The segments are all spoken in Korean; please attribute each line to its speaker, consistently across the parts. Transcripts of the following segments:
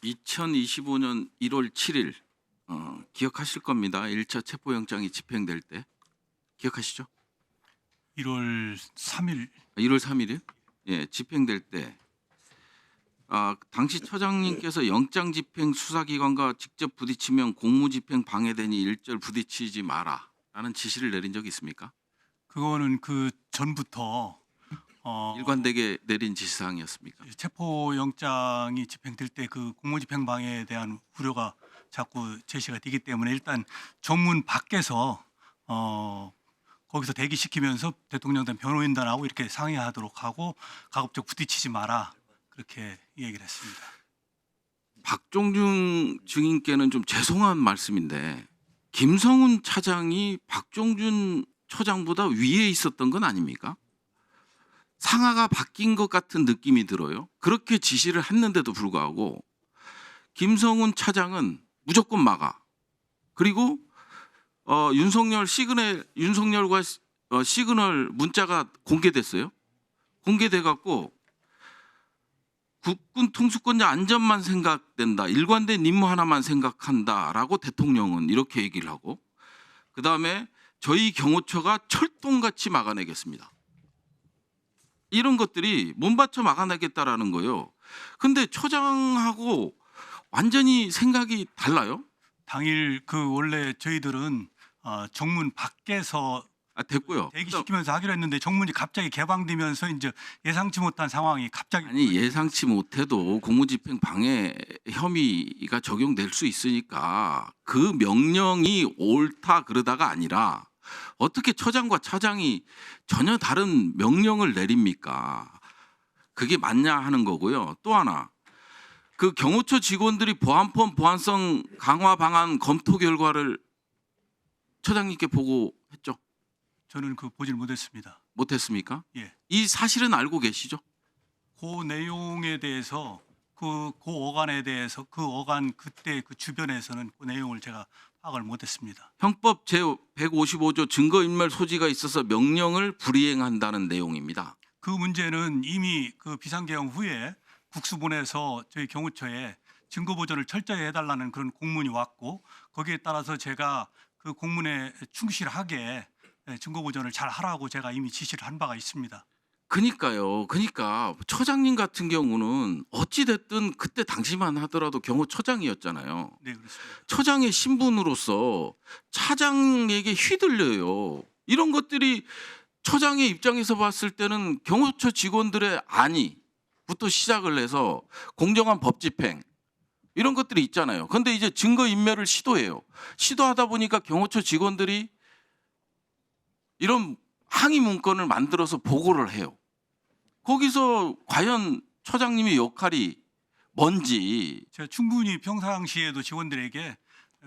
Speaker 1: 2025년 1월 7일 기억하실 겁니다. 1차 체포영장이 집행될 때 기억하시죠?
Speaker 2: 1월 3일
Speaker 1: 1월 3일이요? 예, 집행될 때 당시 처장님께서 영장 집행 수사기관과 직접 부딪히면 공무집행 방해되니 일절 부딪히지 마라라는 지시를 내린 적이 있습니까?
Speaker 2: 그거는 그 전부터
Speaker 1: 일관되게 내린 지시사항이었습니까?
Speaker 2: 체포 영장이 집행될 때 그 공무집행 방해에 대한 우려가 자꾸 제시가 되기 때문에 일단 정문 밖에서 거기서 대기시키면서 대통령단 변호인단하고 이렇게 상의하도록 하고 가급적 부딪히지 마라 그렇게 얘기를 했습니다.
Speaker 1: 박종준 증인께는 좀 죄송한 말씀인데 김성훈 차장이 박종준 처장보다 위에 있었던 건 아닙니까? 상하가 바뀐 것 같은 느낌이 들어요. 그렇게 지시를 했는데도 불구하고 김성훈 차장은 무조건 막아. 그리고 윤석열과 시그널 문자가 공개됐어요. 공개돼 갖고 국군 통수권자 안전만 생각된다. 일관된 임무 하나만 생각한다라고 대통령은 이렇게 얘기를 하고 그다음에 저희 경호처가 철동같이 막아내겠습니다. 이런 것들이 몸바쳐 막아내겠다라는 거예요. 근데 처장하고 완전히 생각이 달라요.
Speaker 2: 당일 그 원래 저희들은 정문 밖에서
Speaker 1: 됐고요.
Speaker 2: 대기시키면서 하기로 했는데 정문이 갑자기 개방되면서 이제 예상치 못한 상황이 갑자기
Speaker 1: 아니 예상치 못해도 공무집행 방해 혐의가 적용될 수 있으니까 그 명령이 옳다 그러다가 아니라 어떻게 처장과 차장이 전혀 다른 명령을 내립니까? 그게 맞냐 하는 거고요. 또 하나 그 경호처 직원들이 보안법 보안성 강화 방안 검토 결과를 처장님께 보고했죠?
Speaker 2: 저는 그 보질 못했습니다.
Speaker 1: 못했습니까?
Speaker 2: 예.
Speaker 1: 이 사실은 알고 계시죠?
Speaker 2: 그 내용에 대해서 그 어간에 대해서 그 어간 그때 그 주변에서는 그 내용을 제가 파악을 못했습니다.
Speaker 1: 형법 제155조 증거인멸 소지가 있어서 명령을 불이행한다는 내용입니다.
Speaker 2: 그 문제는 이미 그 비상계엄 후에 국수본에서 저희 경호처에 증거 보존을 철저히 해달라는 그런 공문이 왔고 거기에 따라서 제가 그 공문에 충실하게 증거 보존을 잘 하라고 제가 이미 지시를 한 바가 있습니다.
Speaker 1: 그러니까요. 그러니까 처장님 같은 경우는 어찌 됐든 그때 당시만 하더라도 경호처장이었잖아요.
Speaker 2: 네, 그렇습니다.
Speaker 1: 처장의 신분으로서 차장에게 휘둘려요. 이런 것들이 처장의 입장에서 봤을 때는 경호처 직원들의 안위부터 시작을 해서 공정한 법 집행 이런 것들이 있잖아요. 그런데 이제 증거 인멸을 시도해요. 시도하다 보니까 경호처 직원들이 이런 항의 문건을 만들어서 보고를 해요. 거기서 과연 처장님의 역할이 뭔지
Speaker 2: 제가 충분히 평상시에도 직원들에게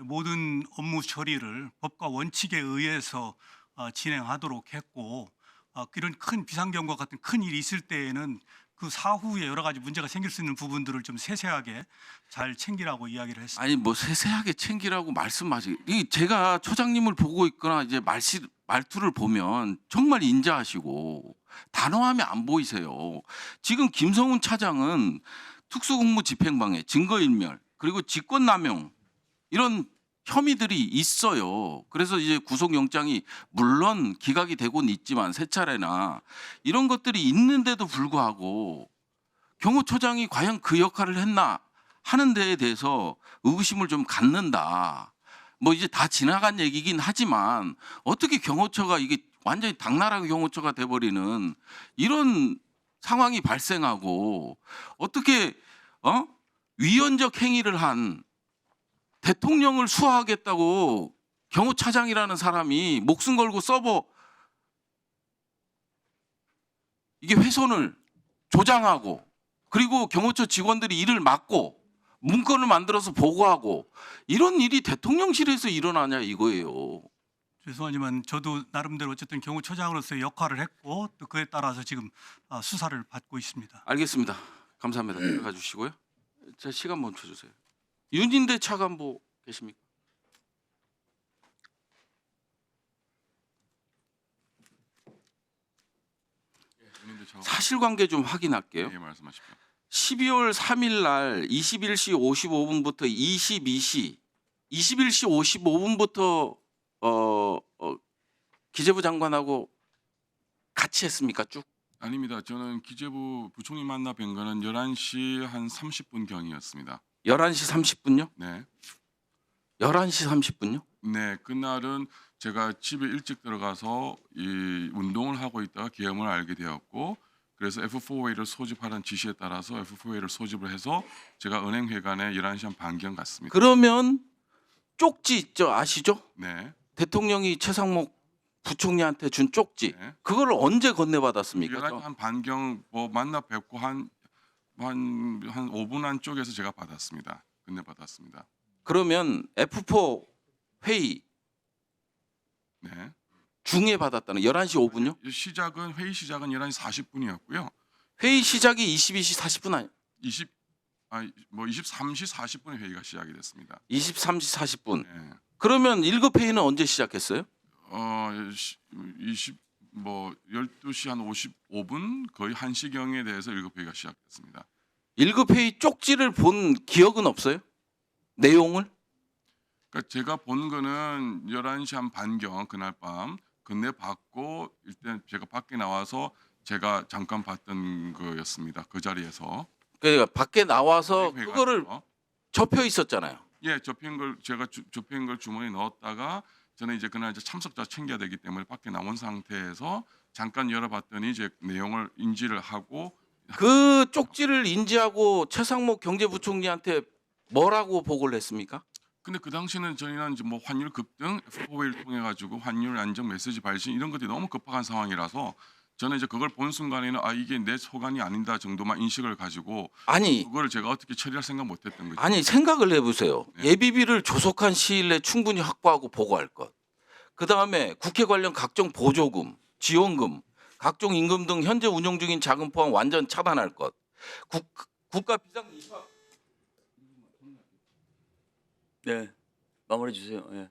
Speaker 2: 모든 업무 처리를 법과 원칙에 의해서 진행하도록 했고 이런 큰 비상경과 같은 큰 일이 있을 때에는 그 사후에 여러 가지 문제가 생길 수 있는 부분들을 좀 세세하게 잘 챙기라고 이야기를 했습니다.
Speaker 1: 아니 뭐 세세하게 챙기라고 말씀하시. 제가 처장님을 보고 있거나 이제 말투를 보면 정말 인자하시고 단호함이 안 보이세요. 지금 김성훈 차장은 특수공무 집행방해, 증거인멸 그리고 직권남용 이런 혐의들이 있어요. 그래서 이제 구속영장이 물론 기각이 되고는 있지만 세 차례나 이런 것들이 있는데도 불구하고 경호처장이 과연 그 역할을 했나 하는 데에 대해서 의구심을 좀 갖는다. 뭐 이제 다 지나간 얘기긴 하지만 어떻게 경호처가 이게 완전히 당나라 경호처가 돼버리는 이런 상황이 발생하고 어떻게 위헌적 행위를 한 대통령을 수사하겠다고 경호차장이라는 사람이 목숨 걸고 서버 이게 훼손을 조장하고 그리고 경호처 직원들이 일을 막고 문건을 만들어서 보고하고 이런 일이 대통령실에서 일어나냐 이거예요.
Speaker 2: 죄송하지만 저도 나름대로 어쨌든 경호처장으로서의 역할을 했고 또 그에 따라서 지금 수사를 받고 있습니다.
Speaker 1: 알겠습니다. 감사합니다. 들어가 주시고요. 제 시간 멈춰주세요. 윤인대 차관보 계십니까? 사실관계 좀 확인할게요.
Speaker 3: 예, 말씀하십시오.
Speaker 1: 12월 3일 날 21시 55분부터 22시 21시 55분부터 기재부 장관하고 같이 했습니까? 쭉?
Speaker 3: 아닙니다. 저는 기재부 부총리 만나 뵌 거는 11시 한 30분 경이었습니다.
Speaker 1: 11시 30분요?
Speaker 3: 네.
Speaker 1: 11시 30분요?
Speaker 3: 네, 그날은 제가 집에 일찍 들어가서 이 운동을 하고 있다가 계엄을 알게 되었고, 그래서 F4A를 소집하라는 지시에 따라서 F4A를 소집을 해서 제가 은행회관에 11시 한 반경 갔습니다.
Speaker 1: 그러면 쪽지 있죠? 아시죠?
Speaker 3: 네.
Speaker 1: 대통령이 최상목 부총리한테 준 쪽지.
Speaker 3: 네.
Speaker 1: 그걸 언제 건네받았습니까?
Speaker 3: 11시 한 반경 뭐 만나 뵙고 한 5분 안쪽에서 제가 받았습니다. 건네받았습니다.
Speaker 1: 그러면 F4 회의
Speaker 3: 네.
Speaker 1: 중에 받았다는 11시 5분요?
Speaker 3: 회의 시작은 11시 40분이었고요.
Speaker 1: 회의 시작이 22시 40분 아니
Speaker 3: 23시 40분에 회의가 시작이 됐습니다.
Speaker 1: 23시 40분.
Speaker 3: 네.
Speaker 1: 그러면 1급 회의는 언제 시작했어요?
Speaker 3: 12시 한 55분 거의 1시경에 대해서 1급 회의가 시작됐습니다.
Speaker 1: 1급 회의 쪽지를 본 기억은 없어요? 내용을?
Speaker 3: 그러니까 제가 본 거는 11시 한 반경 그날 밤 건네 받고 일단 제가 밖에 나와서 제가 잠깐 봤던 거였습니다. 그 자리에서.
Speaker 1: 그러니까 밖에 나와서
Speaker 3: 회의가
Speaker 1: 그거를
Speaker 3: 있어서.
Speaker 1: 접혀 있었잖아요.
Speaker 3: 예, 접힌 걸 제가 접힌 걸 주머니에 넣었다가 저는 이제 그날 이제 참석자 챙겨야 되기 때문에 밖에 나온 상태에서 잠깐 열어봤더니 이제 내용을 인지를 하고
Speaker 1: 그 쪽지를 인지하고 최상목 경제부총리한테 뭐라고 보고를 했습니까?
Speaker 3: 근데 그 당시는 저희는 이제 뭐 환율 급등, F4A를 통해 가지고 환율 안정 메시지 발신 이런 것들이 너무 급박한 상황이라서 저는 이제 그걸 본 순간에는 아 이게 내 소관이 아니다 정도만 인식을 가지고
Speaker 1: 아니
Speaker 3: 그거를 제가 어떻게 처리할 생각 못했던 거죠.
Speaker 1: 아니 생각을 해보세요.
Speaker 3: 네.
Speaker 1: 예비비를 조속한 시일 내에 충분히 확보하고 보고할 것. 그 다음에 국회 관련 각종 보조금, 지원금, 각종 임금 등 현재 운영 중인 자금 포함 완전 차단할 것. 국가 비상 입학
Speaker 4: 네, 마무리해 주세요. 예.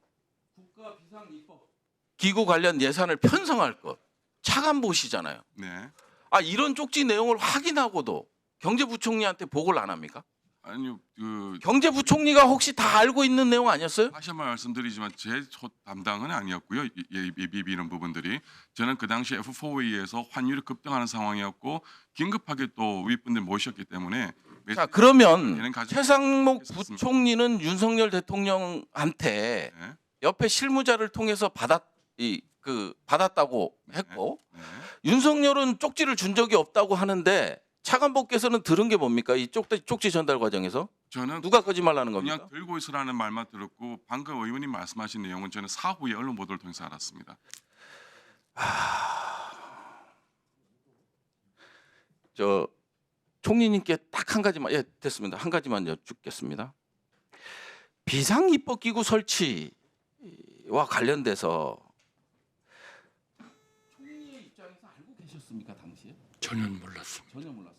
Speaker 1: 국가 비상 입법 기구 관련 예산을 편성할 것. 차관 보시잖아요.
Speaker 3: 네.
Speaker 1: 아 이런 쪽지 내용을 확인하고도 경제부총리한테 보고를 안 합니까?
Speaker 3: 아니요. 그
Speaker 1: 경제부총리가 혹시 다 알고 있는 내용 아니었어요?
Speaker 3: 다시 한번 말씀드리지만 제 담당은 아니었고요. 예비비 이런 부분들이 저는 그 당시 F4A에서 환율이 급등하는 상황이었고 긴급하게 또 윗분들 모셨기 때문에
Speaker 1: 자 그러면
Speaker 3: 얘는 가지고
Speaker 1: 최상목
Speaker 3: 있었습니다.
Speaker 1: 부총리는 윤석열 대통령한테
Speaker 3: 네.
Speaker 1: 옆에 실무자를 통해서 받았다고 했고
Speaker 3: 네.
Speaker 1: 윤석열은 쪽지를 준 적이 없다고 하는데 차관보께서는 들은 게 뭡니까? 이 쪽지 전달 과정에서
Speaker 3: 저는
Speaker 1: 누가 거짓말하는 겁니까?
Speaker 3: 그냥 들고 있으라는 말만 들었고 방금 의원님 말씀하신 내용은 저는 사후에 언론 보도를 통해서 알았습니다.
Speaker 1: 저 총리님께 딱 한 가지만 됐습니다. 한 가지만 여쭙겠습니다. 비상입법기구 설치와 관련돼서 총리의 입장에서 알고 계셨습니까 당시에?
Speaker 5: 전혀 몰랐습니다.
Speaker 1: 전혀 몰랐어요.